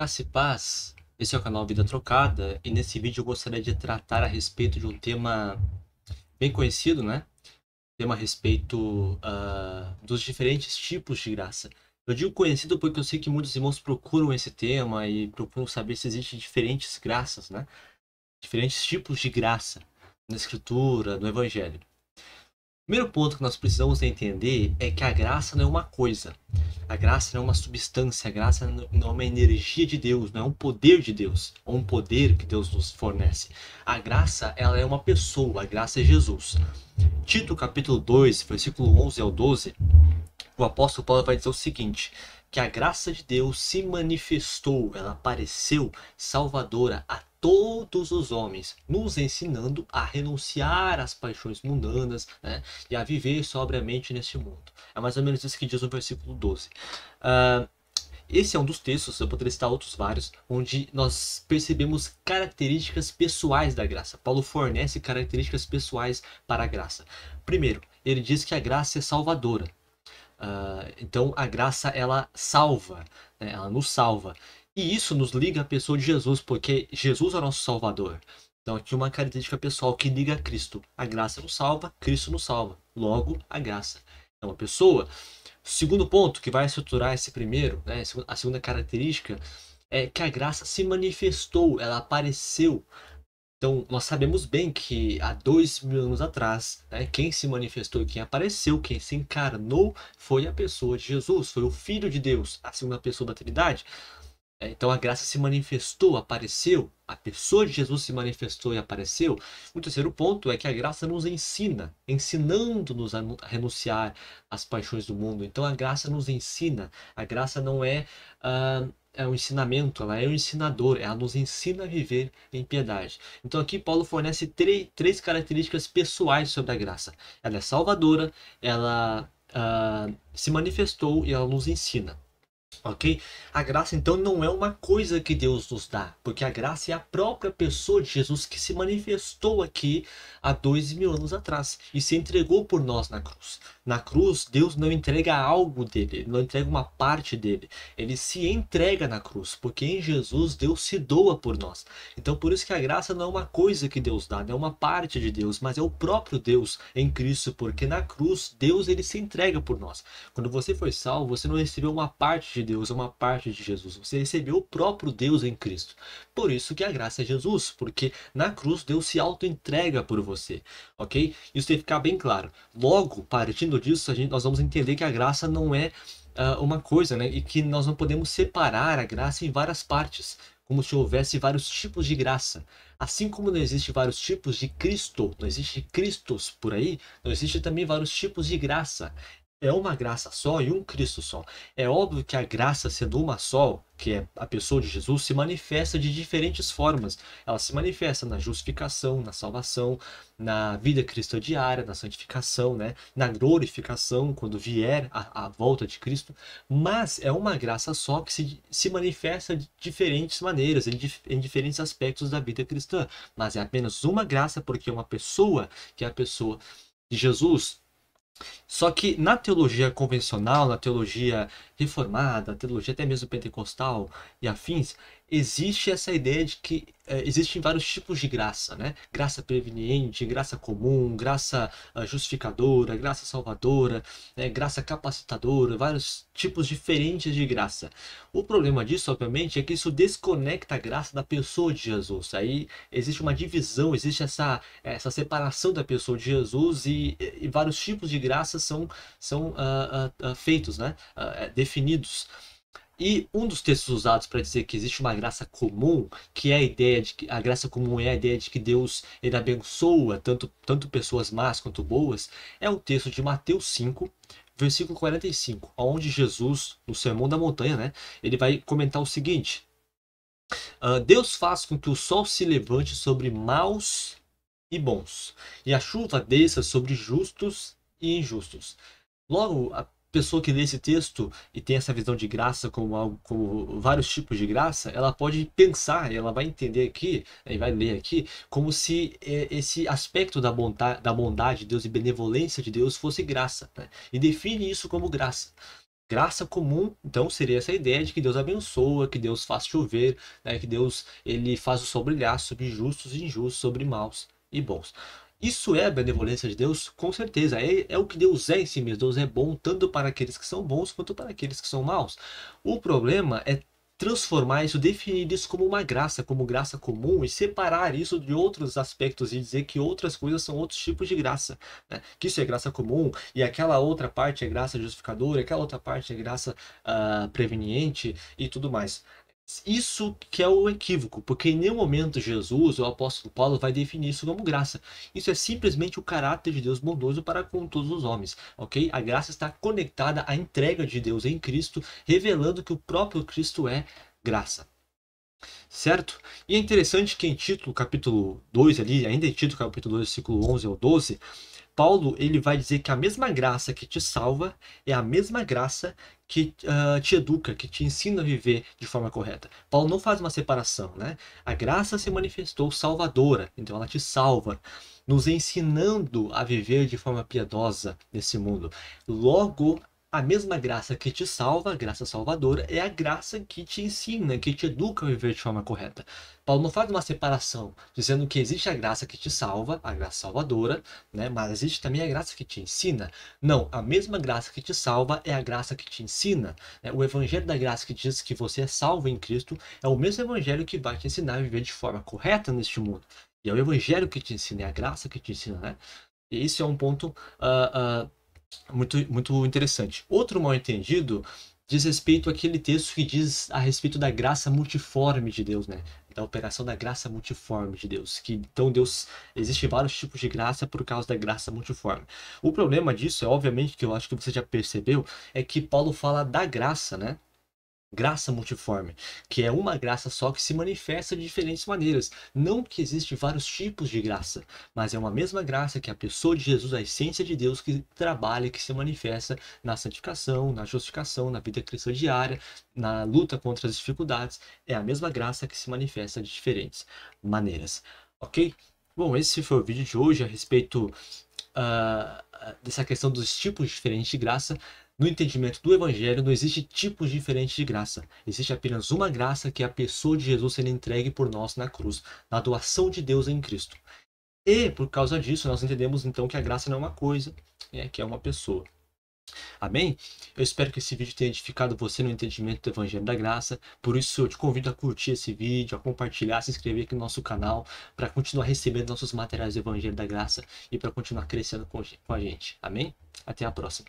Graça e paz, esse é o canal Vida Trocada e nesse vídeo eu gostaria de tratar a respeito de um tema bem conhecido, né? Tema a respeito dos diferentes tipos de graça. Eu digo conhecido porque eu sei que muitos irmãos procuram esse tema e procuram saber se existem diferentes graças, né? Diferentes tipos de graça na Escritura, no Evangelho. O primeiro ponto que nós precisamos entender é que a graça não é uma coisa. A graça não é uma substância, a graça não é uma energia de Deus, não é um poder de Deus, ou um poder que Deus nos fornece. A graça, ela é uma pessoa, a graça é Jesus. Tito capítulo 2, versículo 11 ao 12, o apóstolo Paulo vai dizer o seguinte, que a graça de Deus se manifestou, ela apareceu salvadora a todos os homens, nos ensinando a renunciar às paixões mundanas, né, e a viver sobriamente neste mundo. É mais ou menos isso que diz no versículo 12. Esse é um dos textos, eu poderia citar outros vários, onde nós percebemos características pessoais da graça. Paulo fornece características pessoais para a graça. Primeiro, ele diz que a graça é salvadora. Então a graça ela salva, né? Ela nos salva. E isso nos liga à pessoa de Jesus, porque Jesus é o nosso Salvador. Então aqui uma característica pessoal que liga a Cristo. A graça nos salva, Cristo nos salva. Logo, a graça é uma pessoa. Segundo ponto que vai estruturar esse primeiro, né? A segunda característica é que a graça se manifestou, ela apareceu. Então, nós sabemos bem que há 2000 anos atrás, né, quem se manifestou e quem apareceu, quem se encarnou, foi a pessoa de Jesus, foi o Filho de Deus, a segunda pessoa da Trindade. Então, a graça se manifestou, apareceu, a pessoa de Jesus se manifestou e apareceu. O terceiro ponto é que a graça nos ensina, ensinando-nos a renunciar às paixões do mundo. Então, a graça nos ensina, a graça não é um ensinamento, ela é um ensinador, ela nos ensina a viver em piedade. Então aqui Paulo fornece três características pessoais sobre a graça. Ela é salvadora, ela se manifestou e ela nos ensina. Ok? A graça então não é uma coisa que Deus nos dá, porque a graça é a própria pessoa de Jesus que se manifestou aqui há 2000 anos atrás e se entregou por nós na cruz. Na cruz, Deus não entrega algo dele, ele não entrega uma parte dele, ele se entrega na cruz, porque em Jesus Deus se doa por nós. Então por isso que a graça não é uma coisa que Deus dá, não é uma parte de Deus, mas é o próprio Deus em Cristo, porque na cruz Deus ele se entrega por nós. Quando você foi salvo, você não recebeu uma parte de Deus, uma parte de Jesus. Você recebeu o próprio Deus em Cristo. Por isso que a graça é Jesus, porque na cruz Deus se auto-entrega por você, ok? Isso tem que ficar bem claro. Logo, partindo disso, nós vamos entender que a graça não é uma coisa, né? E que nós não podemos separar a graça em várias partes, como se houvesse vários tipos de graça. Assim como não existe vários tipos de Cristo, não existe Cristos por aí, não existe também vários tipos de graça. É uma graça só e um Cristo só. É óbvio que a graça, sendo uma só, que é a pessoa de Jesus, se manifesta de diferentes formas. Ela se manifesta na justificação, na salvação, na vida cristã diária, na santificação, né? Na glorificação, quando vier a volta de Cristo. Mas é uma graça só que se manifesta de diferentes maneiras, em diferentes aspectos da vida cristã. Mas é apenas uma graça porque é uma pessoa, que é a pessoa de Jesus. Só que na teologia convencional, na teologia reformada, teologia até mesmo pentecostal e afins, existe essa ideia de que existem vários tipos de graça, né? Graça preveniente, graça comum, graça justificadora, graça salvadora, né? Graça capacitadora, vários tipos diferentes de graça. O problema disso, obviamente, é que isso desconecta a graça da pessoa de Jesus. Aí existe uma divisão, existe essa separação da pessoa de Jesus e vários tipos de graça são feitos, né? Definidos. E um dos textos usados para dizer que existe uma graça comum, que é a ideia de que a graça comum é a ideia de que Deus ele abençoa tanto pessoas más quanto boas, é o texto de Mateus 5, versículo 45, onde Jesus, no Sermão da Montanha, né, ele vai comentar o seguinte: Deus faz com que o sol se levante sobre maus e bons, e a chuva desça sobre justos e injustos. Logo, a pessoa que lê esse texto e tem essa visão de graça como algo, como vários tipos de graça, ela pode pensar, e ela vai entender aqui, e vai ler aqui, como se esse aspecto da bondade de Deus e benevolência de Deus fosse graça, né? E define isso como graça. Graça comum, então, seria essa ideia de que Deus abençoa, que Deus faz chover, né, que Deus ele faz o sol brilhar sobre justos e injustos, sobre maus e bons. Isso é a benevolência de Deus? Com certeza. É o que Deus é em si mesmo. Deus é bom tanto para aqueles que são bons quanto para aqueles que são maus. O problema é transformar isso, definir isso como uma graça, como graça comum e separar isso de outros aspectos e dizer que outras coisas são outros tipos de graça, né? Que isso é graça comum e aquela outra parte é graça justificadora, aquela outra parte é graça preveniente e tudo mais. Isso que é o equívoco, porque em nenhum momento Jesus, ou o apóstolo Paulo, vai definir isso como graça. Isso é simplesmente o caráter de Deus bondoso para com todos os homens, ok? A graça está conectada à entrega de Deus em Cristo, revelando que o próprio Cristo é graça. Certo? E é interessante que em Tito, capítulo 2 ali, ainda em Tito, capítulo 2, versículo 11 ao 12, Paulo ele vai dizer que a mesma graça que te salva é a mesma graça que te educa, que te ensina a viver de forma correta. Paulo não faz uma separação, né? A graça se manifestou salvadora, então ela te salva, nos ensinando a viver de forma piedosa nesse mundo. Logo, a mesma graça que te salva, a graça salvadora, é a graça que te ensina, que te educa a viver de forma correta. Paulo não faz uma separação, dizendo que existe a graça que te salva, a graça salvadora, né? Mas existe também a graça que te ensina. Não, a mesma graça que te salva é a graça que te ensina, né? O evangelho da graça que diz que você é salvo em Cristo é o mesmo evangelho que vai te ensinar a viver de forma correta neste mundo. E é o evangelho que te ensina, é a graça que te ensina, né? E isso é um ponto muito interessante. Outro mal entendido diz respeito àquele texto que diz a respeito da graça multiforme de Deus, né? Da operação da graça multiforme de Deus. Que então Deus existe vários tipos de graça por causa da graça multiforme. O problema disso é obviamente que eu acho que você já percebeu é que Paulo fala da graça, né? Graça multiforme, que é uma graça só que se manifesta de diferentes maneiras. Não que existe vários tipos de graça, mas é uma mesma graça que a pessoa de Jesus, a essência de Deus, que trabalha, que se manifesta na santificação, na justificação, na vida cristã diária, na luta contra as dificuldades. É a mesma graça que se manifesta de diferentes maneiras. Ok? Bom, esse foi o vídeo de hoje a respeito dessa questão dos tipos diferentes de graça. No entendimento do Evangelho, não existe tipos diferentes de graça. Existe apenas uma graça, que é a pessoa de Jesus sendo entregue por nós na cruz, na doação de Deus em Cristo. E, por causa disso, nós entendemos então que a graça não é uma coisa, que é uma pessoa. Amém? Eu espero que esse vídeo tenha edificado você no entendimento do Evangelho da Graça. Por isso, eu te convido a curtir esse vídeo, a compartilhar, a se inscrever aqui no nosso canal, para continuar recebendo nossos materiais do Evangelho da Graça e para continuar crescendo com a gente. Amém? Até a próxima.